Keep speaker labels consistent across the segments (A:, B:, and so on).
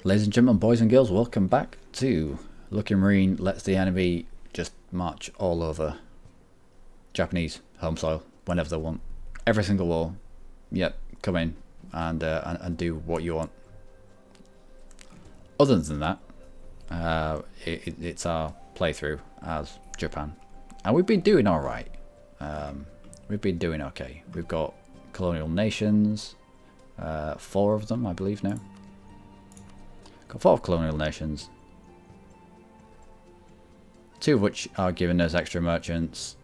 A: Ladies and gentlemen, boys and girls, welcome back to Lucky Marine lets the enemy just march all over Japanese home soil whenever they want. Every single war. Yep, come in and do what you want. Other than that, it's our playthrough as Japan. And we've been doing alright. We've been doing okay. We've got colonial nations, 4 of them I believe now. Got 4 colonial nations, 2 of which are giving us extra merchants,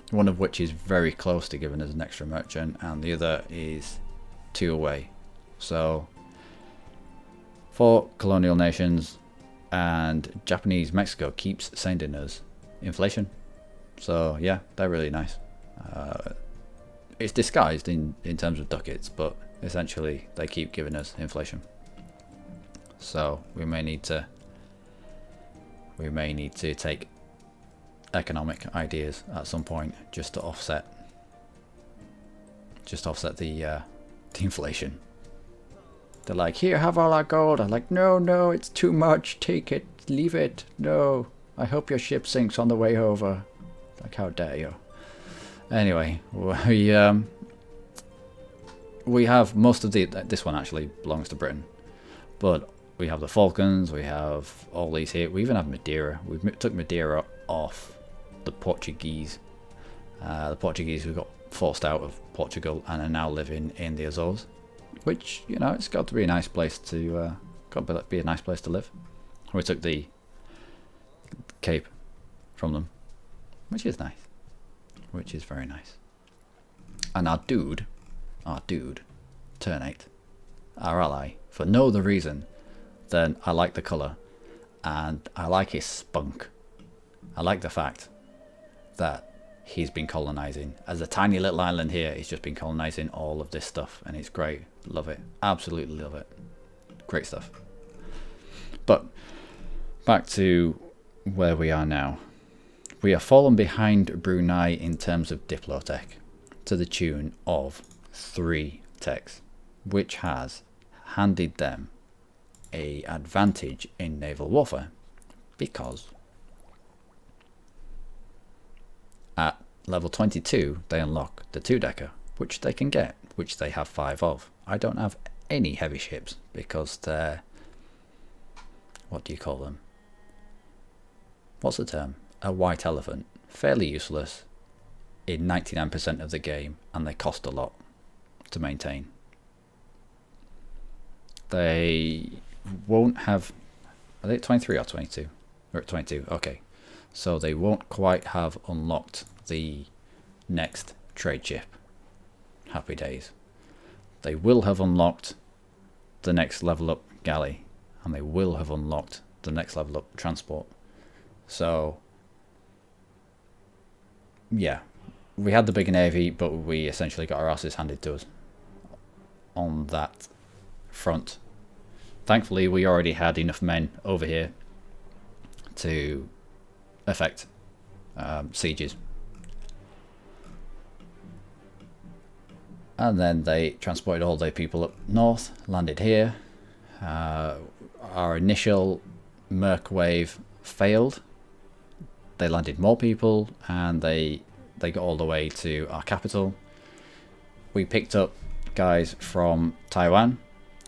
A: one of which is very close to giving us an extra merchant, and the other is 2 away. So 4 colonial nations, and Japanese Mexico keeps sending us inflation. So yeah, they're really nice. It's disguised in terms of ducats, but essentially they keep giving us inflation. So we may need to take economic ideas at some point just to offset the inflation. They're like, here, have all our gold. I'm like, no, it's too much. Take it, leave it. No, I hope your ship sinks on the way over. Like, how dare you? Anyway, we have most of this one actually belongs to Britain, but we have the Falklands, we have all these here. We even have Madeira. We took Madeira off the Portuguese. The Portuguese who got forced out of Portugal and are now living in the Azores, which, you know, it's got to be a nice place to be a nice place to live. We took the Cape from them, which is nice, which is very nice. And our dude, Ternate, our ally, for no other reason than I like the colour and I like his spunk. I like the fact that he's been colonising. As a tiny little island here, he's just been colonising all of this stuff, and it's great. Love it. Absolutely love it. Great stuff. But back to where we are now. We have fallen behind Brunei in terms of Diplotech to the tune of 3 techs, which has handed them a advantage in naval warfare, because at level 22 they unlock the 2-decker, which they can get, which they have 5 of. I don't have any heavy ships because they're, what do you call them? What's the term? A white elephant. Fairly useless in 99% of the game, and they cost a lot to maintain. They won't have, are they 23 or 22? Or 22, okay. So they won't quite have unlocked the next trade ship. Happy days. They will have unlocked the next level up galley, and they will have unlocked the next level up transport. So yeah, we had the bigger navy, but we essentially got our asses handed to us on that front. Thankfully, we already had enough men over here to affect sieges. And then they transported all their people up north, landed here. Our initial Merc wave failed. They landed more people, and they got all the way to our capital. We picked up guys from Taiwan.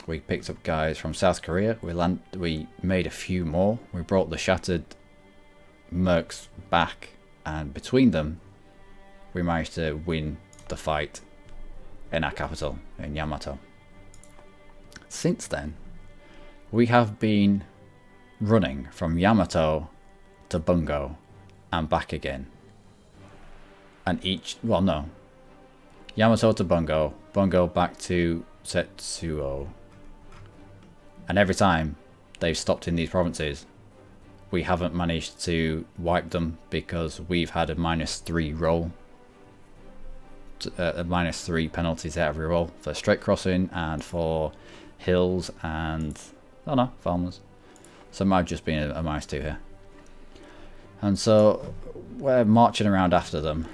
A: We picked up guys from South Korea. We made a few more. We brought the shattered Mercs back, and between them we managed to win the fight in our capital, in Yamato. Since then, we have been running from Yamato to Bungo and back again. And Yamato to Bungo, Bungo back to Setsuo. And every time they've stopped in these provinces, we haven't managed to wipe them because we've had a -3 roll. A -3 penalties at every roll for straight crossing and for hills and, farmers. So it might have just been a -2 here. And so we're marching around after them.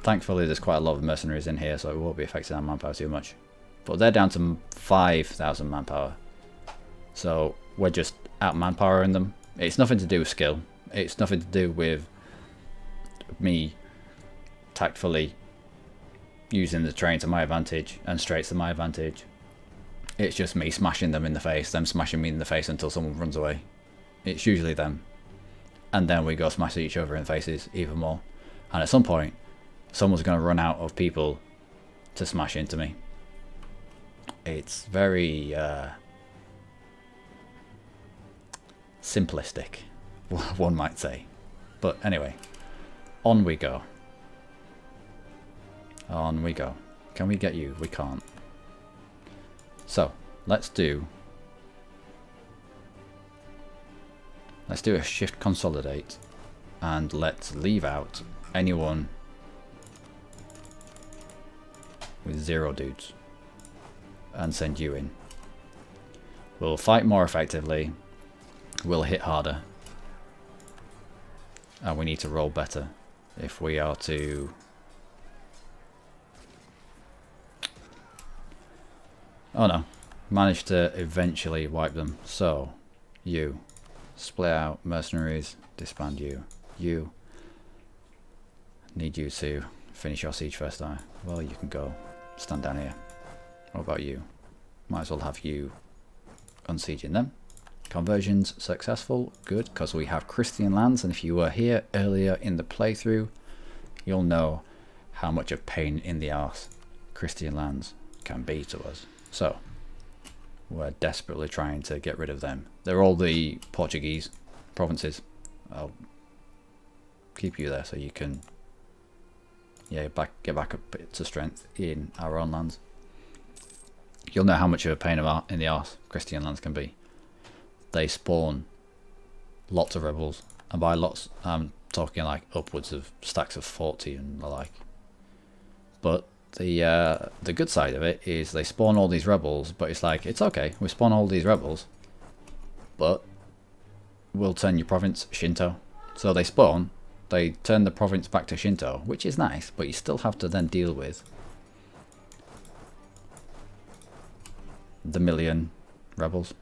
A: Thankfully there's quite a lot of mercenaries in here, so it won't be affecting our manpower too much. but they're down to 5,000 manpower. So we're just out manpowering them. It's nothing to do with skill. It's nothing to do with me tactfully using the terrain to my advantage and straights to my advantage. It's just me smashing them in the face, them smashing me in the face until someone runs away. It's usually them. And then we go smash each other in the faces even more. And at some point, someone's going to run out of people to smash into me. It's very simplistic, one might say. But anyway, on we go. On we go. Can we get you? We can't. So, let's do a shift consolidate, and let's leave out anyone with 0 dudes and send you in. We'll fight more effectively, we'll hit harder, and we need to roll better if we are to manage to eventually wipe them. So you split out, mercenaries, disband you. You need you to finish your siege first. Well, you can go stand down here. What about you? Might as well have you unsieging them. Conversions successful, good, because we have Christian lands, and if you were here earlier in the playthrough, you'll know how much of pain in the arse Christian lands can be to us. So we're desperately trying to get rid of them. They're all the Portuguese provinces. I'll keep you there so you can get back up to strength in our own lands. You'll know how much of a pain in the arse Christian lands can be. They spawn lots of rebels, and by lots I'm talking like upwards of stacks of 40 and the like. But the good side of it is they spawn all these rebels, but it's like, it's okay, we spawn all these rebels, but we'll turn your province Shinto. So they spawn, they turn the province back to Shinto, which is nice, but you still have to then deal with the million rebels.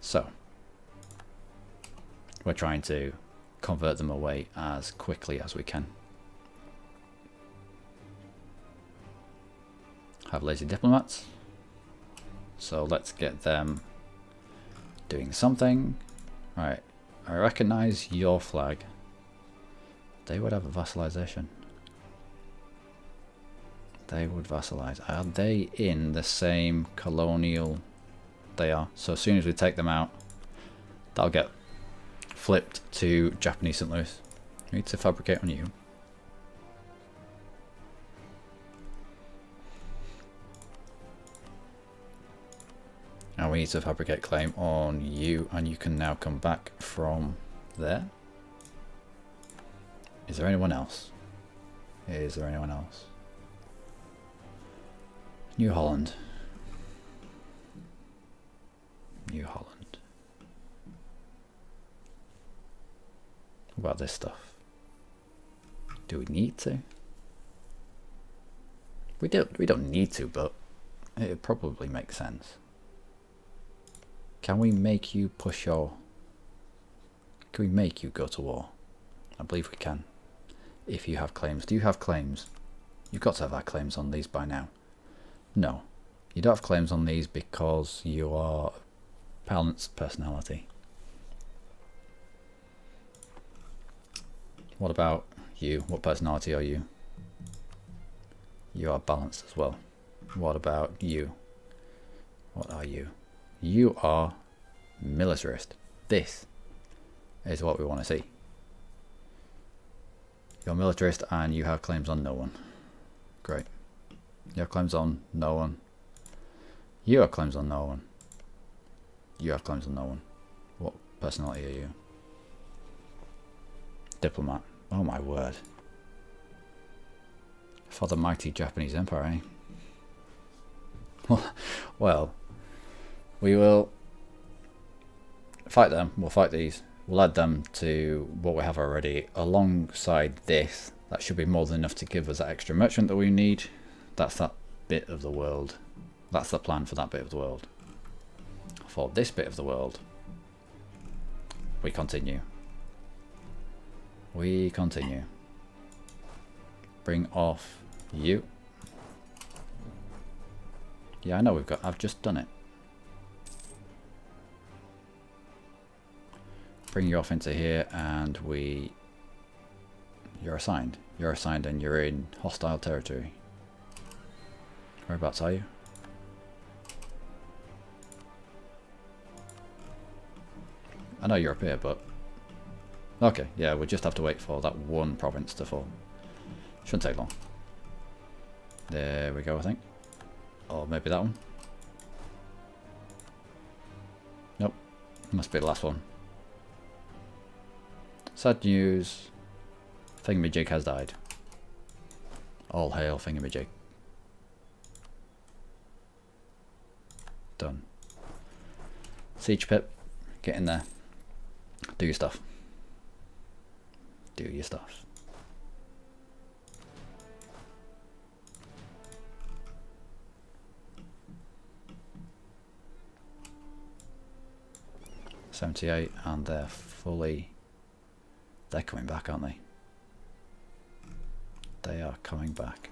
A: So we're trying to convert them away as quickly as we can. Have lazy diplomats, so let's get them doing something. Right, I recognize your flag. They would have a vassalization. They would vassalize. Are they in the same colonial? They are. So as soon as we take them out, that'll get flipped to Japanese St. Louis. We need to fabricate on you. And we need to fabricate claim on you, and you can now come back from there. Is there anyone else? Is there anyone else? New Holland. New Holland. What about this stuff? Do we need to? We don't need to, but it probably makes sense. Can we make you push your... Can we make you go to war? I believe we can. If you have claims. Do you have claims? You've got to have had claims on these by now. No. You don't have claims on these because you are balanced personality. What about you? What personality are you? You are balanced as well. What about you? What are you? You are militarist. This is what we want to see. You're militarist and you have claims on no one. Great. You have claims on no one. You have claims on no one. You have claims on no one. What personality are you? Diplomat. Oh my word. For the mighty Japanese Empire, eh? Well, we will fight them. We'll fight these. We'll add them to what we have already alongside this. That should be more than enough to give us that extra merchant that we need. That's that bit of the world. That's the plan for that bit of the world. For this bit of the world, we continue. We continue. Bring off you. Yeah, I know I've just done it. Bring you off into here, and you're assigned. You're assigned and you're in hostile territory. Whereabouts are you? I know you're up here, but... Okay, yeah, we'll just have to wait for that one province to fall. Shouldn't take long. There we go, I think. Or maybe that one. Nope. Must be the last one. Sad news. Thingamajig has died. All hail Thingamajig. Done. Siege pip. Get in there. Do your stuff. Do your stuff. .78, and they're coming back, aren't they? They are coming back.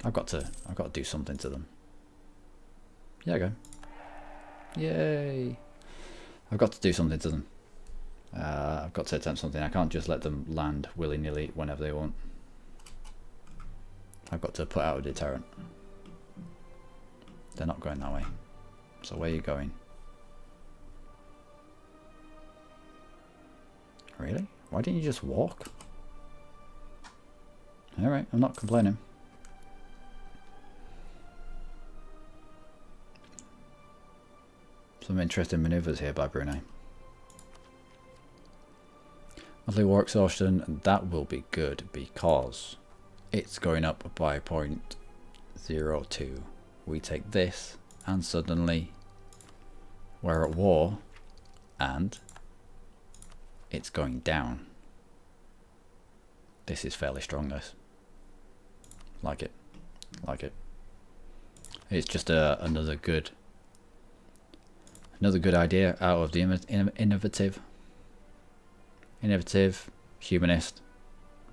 A: I've got to do something to them. Yeah, I go. Yay! I've got to do something to them. I've got to attempt something. I can't just let them land willy-nilly whenever they want. I've got to put out a deterrent. They're not going that way. So where are you going? Really? Why didn't you just walk? Alright, I'm not complaining. Some interesting manoeuvres here by Brunei. Monthly war exhaustion, that will be good because it's going up by 0.02. We take this and suddenly we're at war and it's going down. This is fairly strong, this. Like it. Like it. It's just another good idea out of the innovative, humanist.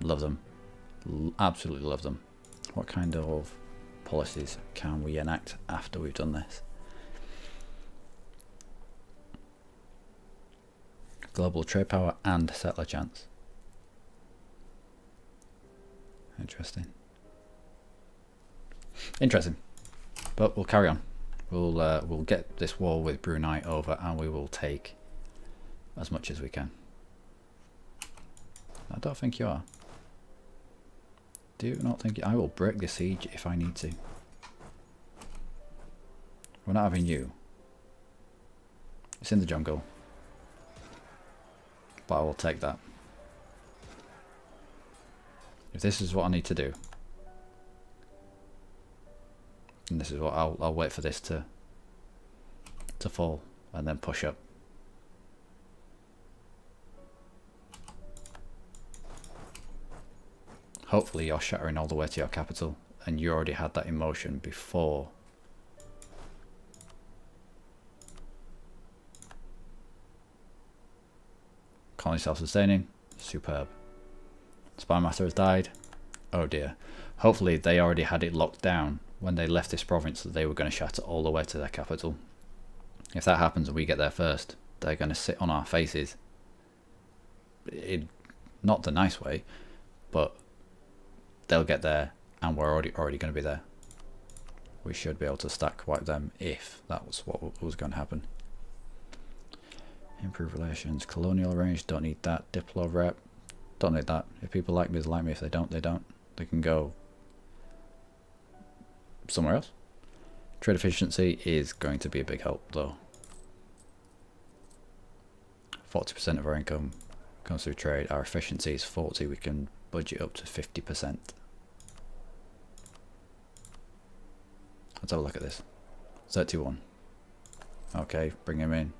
A: Love them. Absolutely love them. What kind of policies can we enact after we've done this? Global trade power and settler chance. Interesting. Interesting. But we'll carry on. We'll get this war with Brunei over, and we will take as much as we can. I don't think you are. Do not think I will break the siege if I need to. We're not having you. It's in the jungle. But I will take that. If this is what I need to do, and this is what I'll wait for this to fall and then push up. Hopefully you're shattering all the way to your capital and you already had that emotion before. Colony self-sustaining, superb. Spy master has died. Oh dear. Hopefully they already had it locked down when they left this province that they were going to shatter all the way to their capital. If that happens and we get there first, they're going to sit on our faces. Not the nice way, but they'll get there and we're already going to be there. We should be able to stack wipe them if that was what was going to happen. Improve relations, colonial range, don't need that. Diplo rep, don't need that. If people like me, they like me. If they don't, they don't. They can go somewhere else. Trade efficiency is going to be a big help though. 40% of our income comes through trade. Our efficiency is 40. We can budget up to 50%. Let's have a look at this. 31. Okay, bring him in.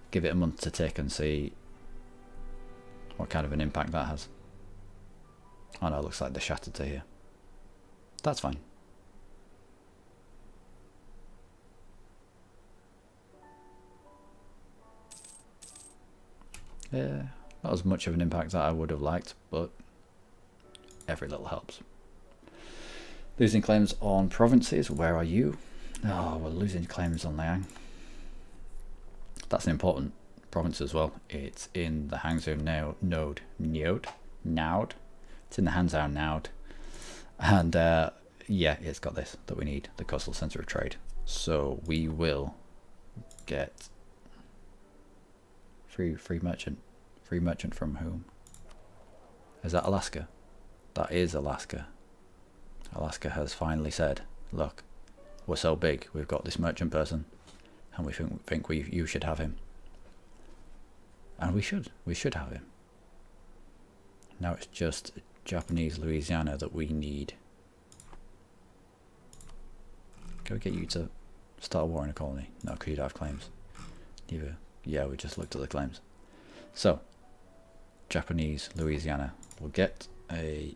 A: Give it a month to tick and see what kind of an impact that has. Oh no, it looks like they're shattered to here. That's fine. Yeah, not as much of an impact that I would have liked, but every little helps. Losing claims on provinces, where are you? Oh, we're losing claims on Liang. That's an important province as well. It's in the Hangzhou node. It's in the Hanzhou node. And yeah, it's got this that we need, the coastal center of trade. So we will get free merchant. Free merchant from whom? Is that Alaska? That is Alaska. Alaska has finally said, look, we're so big, we've got this merchant person, and we think you should have him. And we should have him. Now it's just Japanese Louisiana that we need. Can we get you to start a war in a colony? No, because you don't have claims. Yeah, we just looked at the claims. So, Japanese Louisiana. We'll get a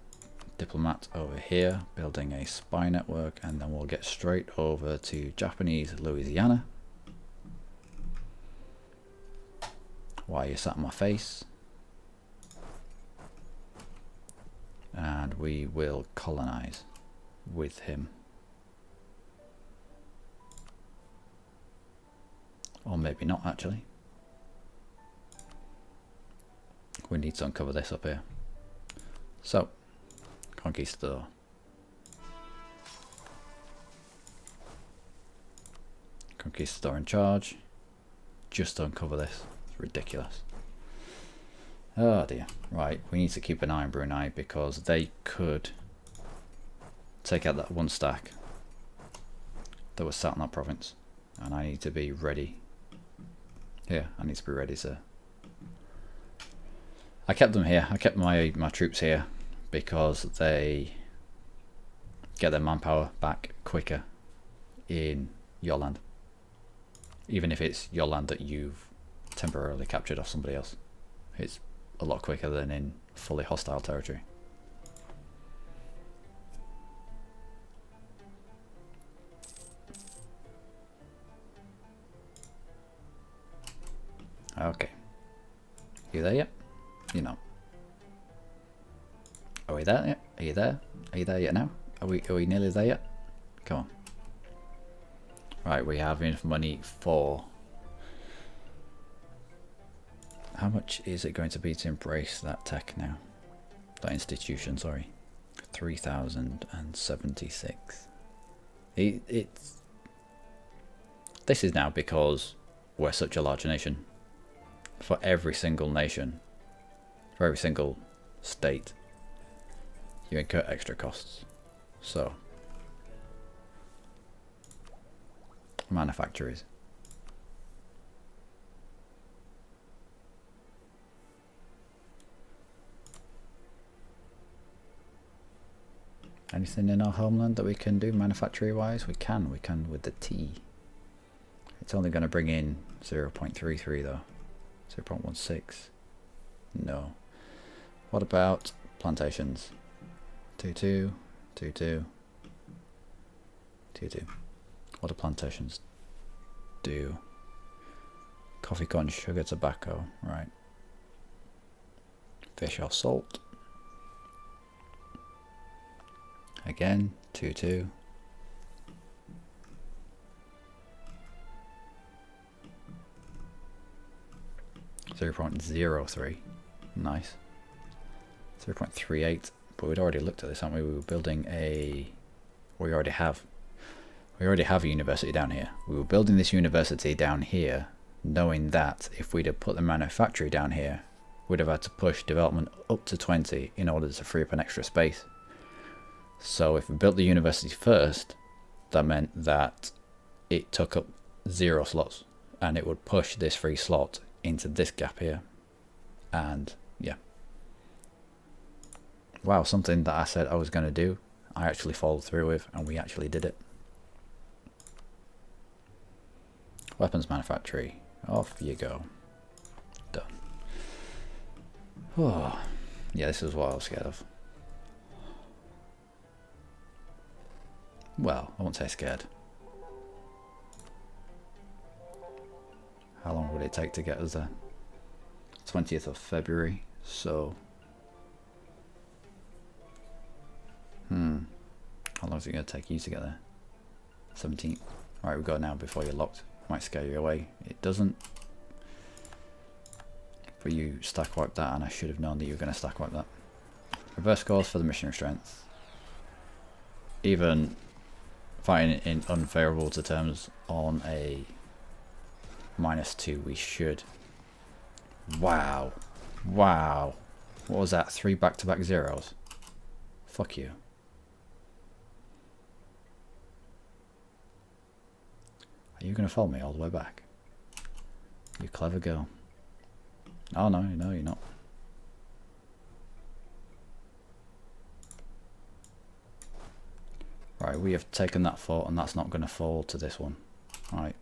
A: diplomat over here, building a spy network, and then we'll get straight over to Japanese Louisiana. Why you sat on my face? And we will colonize with him. Or maybe not, actually. We need to uncover this up here. So, Conquistador. Conquistador in charge. Just uncover this. It's ridiculous. Oh dear. Right, we need to keep an eye on Brunei because they could take out that one stack that was sat in that province. And I need to be ready. Here, I need to be ready to... I kept them here. I kept my troops here because they get their manpower back quicker in your land. Even if it's your land that you've temporarily captured off somebody else. It's a lot quicker than in fully hostile territory. Okay. You there yet? You're not. Are we there yet? Are you there? Are you there yet now? Are we nearly there yet? Come on. Right, we have enough money for... How much is it going to be to embrace that tech now? That institution, sorry. 3,076. It's... This is now because we're such a large nation. For every single nation, for every single state, you incur extra costs. So, manufacturers. Anything in our homeland that we can do manufacturing wise? We can with the T. It's only going to bring in 0.33 though. 0.16. No. What about plantations? 2-2, 2-2, 2-2. What do plantations do? Coffee, corn, sugar, tobacco. Right. Fish or salt. Again, 2-2. 0.03. Nice. 0.38. But we'd already looked at this, haven't we? We were building a... We already have a university down here. We were building this university down here, knowing that if we'd have put the manufactory down here, we'd have had to push development up to 20 in order to free up an extra space. So if we built the university first, that meant that it took up 0 slots, and it would push this free slot into this gap here. And yeah, wow, something that I said I was going to do, I actually followed through with, and we actually did it. Weapons manufactory, off you go. Done. Oh, yeah, this is what I was scared of. Well, I won't say scared. How long would it take to get us there? 20th of February, so... How long is it going to take you to get there? 17th. Alright, we go now before you're locked. Might scare you away. It doesn't. But you stack wipe that, and I should have known that you were going to stack wipe that. Reverse course for the missionary strength. Even fighting in unfavourable to terms on a -2, we should. Wow. Wow. What was that? 3 back-to-back zeros? Fuck you. Are you going to follow me all the way back? You clever girl. Oh no, no, you're not. Right, we have taken that fort, and that's not going to fall to this one. Right.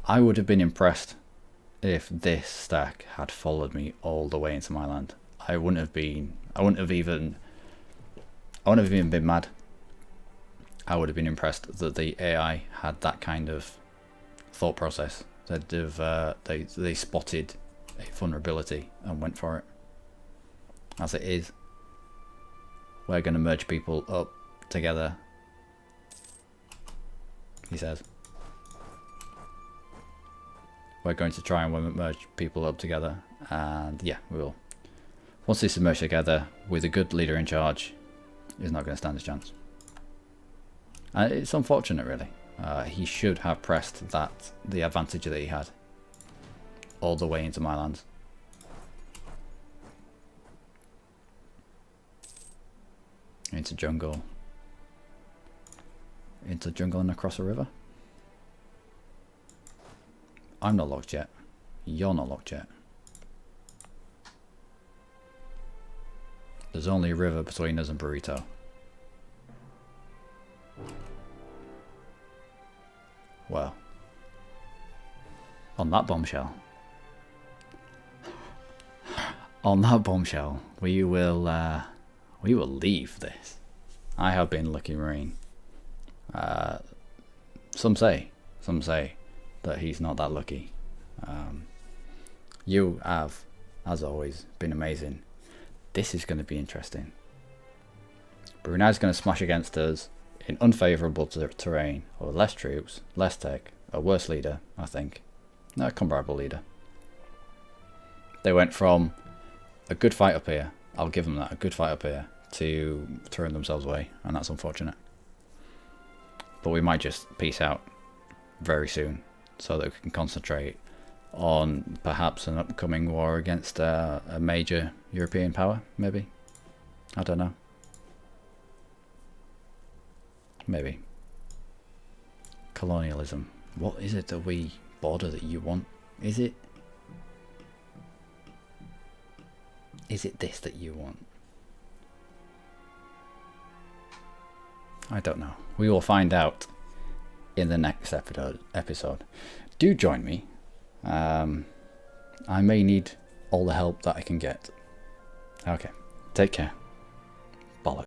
A: I would have been impressed if this stack had followed me all the way into my land. I wouldn't have even been mad. I would have been impressed that the AI had that kind of thought process. They spotted a vulnerability and went for it. As it is, we're going to merge people up together, he says. We're going to try and merge people up together, and yeah, we will. Once this is merged together with a good leader in charge, he's not going to stand a chance. And it's unfortunate, really. He should have pressed the advantage that he had all the way into my lands. Into jungle and across a river. I'm not locked yet. You're not locked yet. There's only a river between us and Burrito. Well, on that bombshell, we will leave this. I have been Lucky Marine. Some say that he's not that lucky. You have, as always, been amazing. This is going to be interesting. Brunei's going to smash against us in unfavourable terrain, or less troops, less tech, a worse leader, I think. No, comparable leader. They went from a good fight up here, I'll give them that, a good fight up here, to throwing themselves away, and that's unfortunate. But we might just peace out very soon, so that we can concentrate on perhaps an upcoming war against a major European power, maybe. I don't know. Maybe. Colonialism. What is it that we border that you want? Is it this that you want? I don't know. We will find out in the next episode. Do join me. I may need all the help that I can get. Okay. Take care.